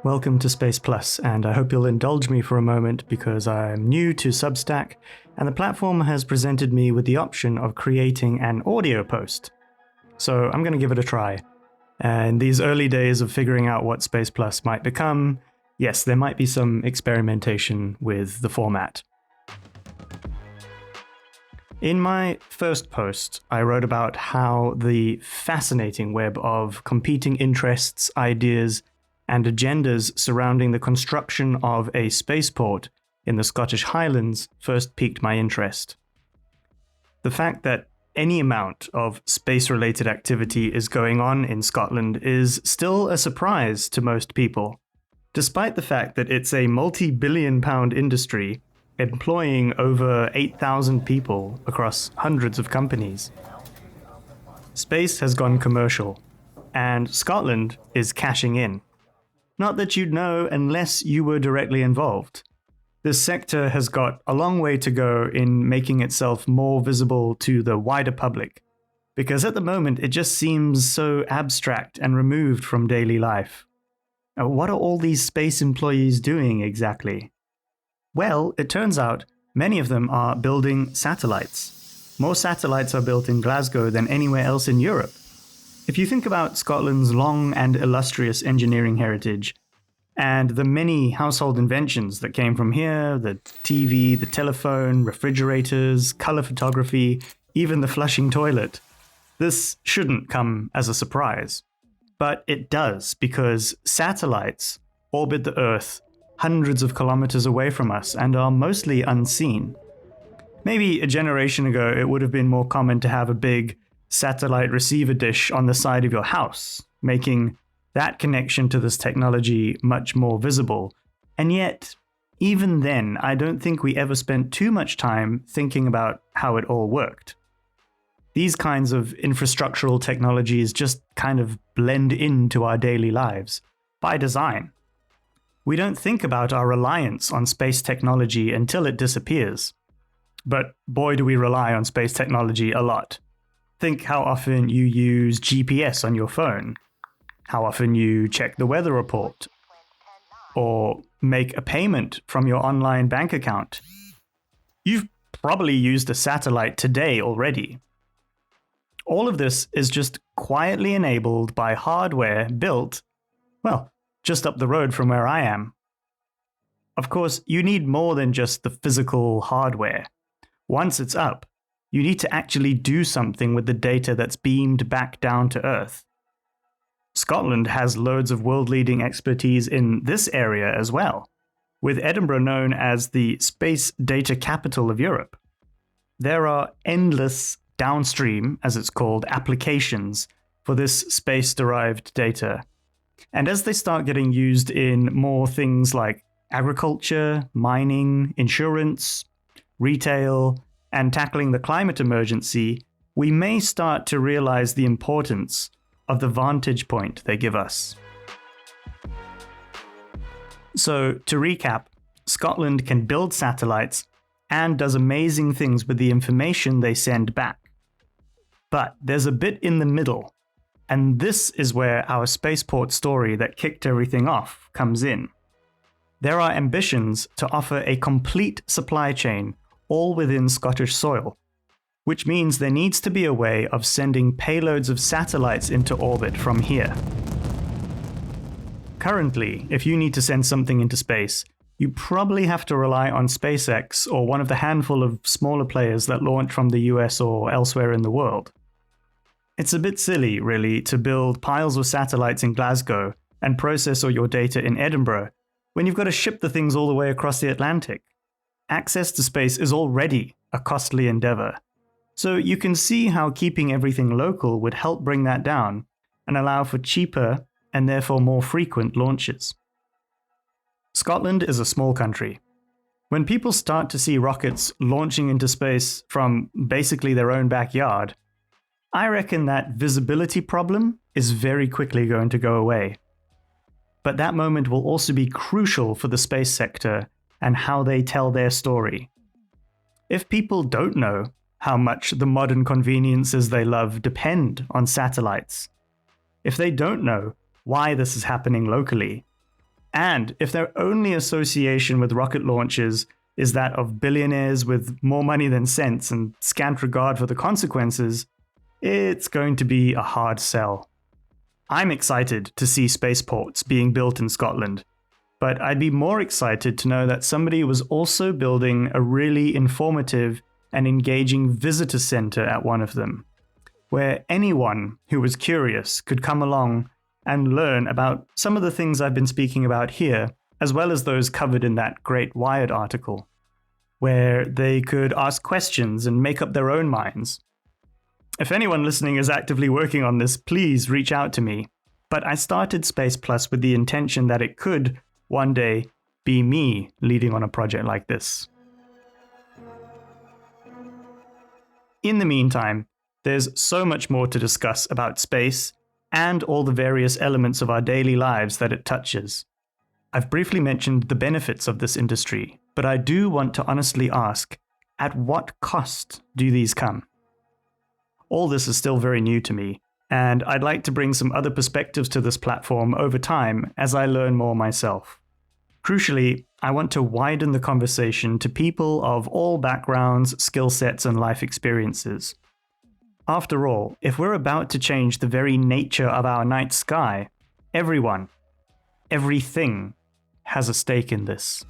Welcome to Space Plus, and I hope you'll indulge me for a moment because I'm new to Substack, and the platform has presented me with the option of creating an audio post. So I'm going to give it a try. And these early days of figuring out what Space Plus might become, yes, there might be some experimentation with the format. In my first post, I wrote about how the fascinating web of competing interests, ideas, and agendas surrounding the construction of a spaceport in the Scottish Highlands first piqued my interest. The fact that any amount of space-related activity is going on in Scotland is still a surprise to most people, despite the fact that it's a multi-billion-pound industry employing over 8,000 people across hundreds of companies. Space has gone commercial, and Scotland is cashing in. Not that you'd know unless you were directly involved. This sector has got a long way to go in making itself more visible to the wider public, because at the moment it just seems so abstract and removed from daily life. What are all these space employees doing exactly? Well, it turns out many of them are building satellites. More satellites are built in Glasgow than anywhere else in Europe. If you think about Scotland's long and illustrious engineering heritage, and the many household inventions that came from here, the TV, the telephone, refrigerators, color photography, even the flushing toilet, this shouldn't come as a surprise. But it does, because satellites orbit the Earth hundreds of kilometers away from us and are mostly unseen. Maybe a generation ago, it would have been more common to have a big satellite receiver dish on the side of your house, making that connection to this technology much more visible. And yet, even then, I don't think we ever spent too much time thinking about how it all worked. These kinds of infrastructural technologies just kind of blend into our daily lives, by design. We don't think about our reliance on space technology until it disappears. But boy, do we rely on space technology a lot. Think how often you use GPS on your phone, how often you check the weather report, or make a payment from your online bank account. You've probably used a satellite today already. All of this is just quietly enabled by hardware built, well, just up the road from where I am. Of course, you need more than just the physical hardware. Once it's up, you need to actually do something with the data that's beamed back down to Earth. Scotland has loads of world-leading expertise in this area as well, with Edinburgh known as the space data capital of Europe. There are endless downstream, as it's called, applications for this space-derived data. And as they start getting used in more things like agriculture, mining, insurance, retail, and tackling the climate emergency, we may start to realize the importance of the vantage point they give us. So, to recap, Scotland can build satellites and does amazing things with the information they send back. But there's a bit in the middle, and this is where our spaceport story that kicked everything off comes in. There are ambitions to offer a complete supply chain all within Scottish soil, which means there needs to be a way of sending payloads of satellites into orbit from here. Currently, if you need to send something into space, you probably have to rely on SpaceX or one of the handful of smaller players that launch from the US or elsewhere in the world. It's a bit silly, really, to build piles of satellites in Glasgow and process all your data in Edinburgh when you've got to ship the things all the way across the Atlantic. Access to space is already a costly endeavor. So you can see how keeping everything local would help bring that down and allow for cheaper and therefore more frequent launches. Scotland is a small country. When people start to see rockets launching into space from basically their own backyard, I reckon that visibility problem is very quickly going to go away. But that moment will also be crucial for the space sector and how they tell their story. If people don't know how much the modern conveniences they love depend on satellites, if they don't know why this is happening locally, And if their only association with rocket launches is that of billionaires with more money than sense and scant regard for the consequences, it's going to be a hard sell. I'm excited to see spaceports being built in Scotland, but I'd be more excited to know that somebody was also building a really informative and engaging visitor center at one of them, where anyone who was curious could come along and learn about some of the things I've been speaking about here, as well as those covered in that great Wired article, where they could ask questions and make up their own minds. If anyone listening is actively working on this, please reach out to me. But I started Space Plus with the intention that it could, one day, be me leading on a project like this. In the meantime, there's so much more to discuss about space and all the various elements of our daily lives that it touches. I've briefly mentioned the benefits of this industry, but I do want to honestly ask, at what cost do these come? All this is still very new to me, and I'd like to bring some other perspectives to this platform over time as I learn more myself. Crucially, I want to widen the conversation to people of all backgrounds, skill sets, and life experiences. After all, if we're about to change the very nature of our night sky, everyone, everything, has a stake in this.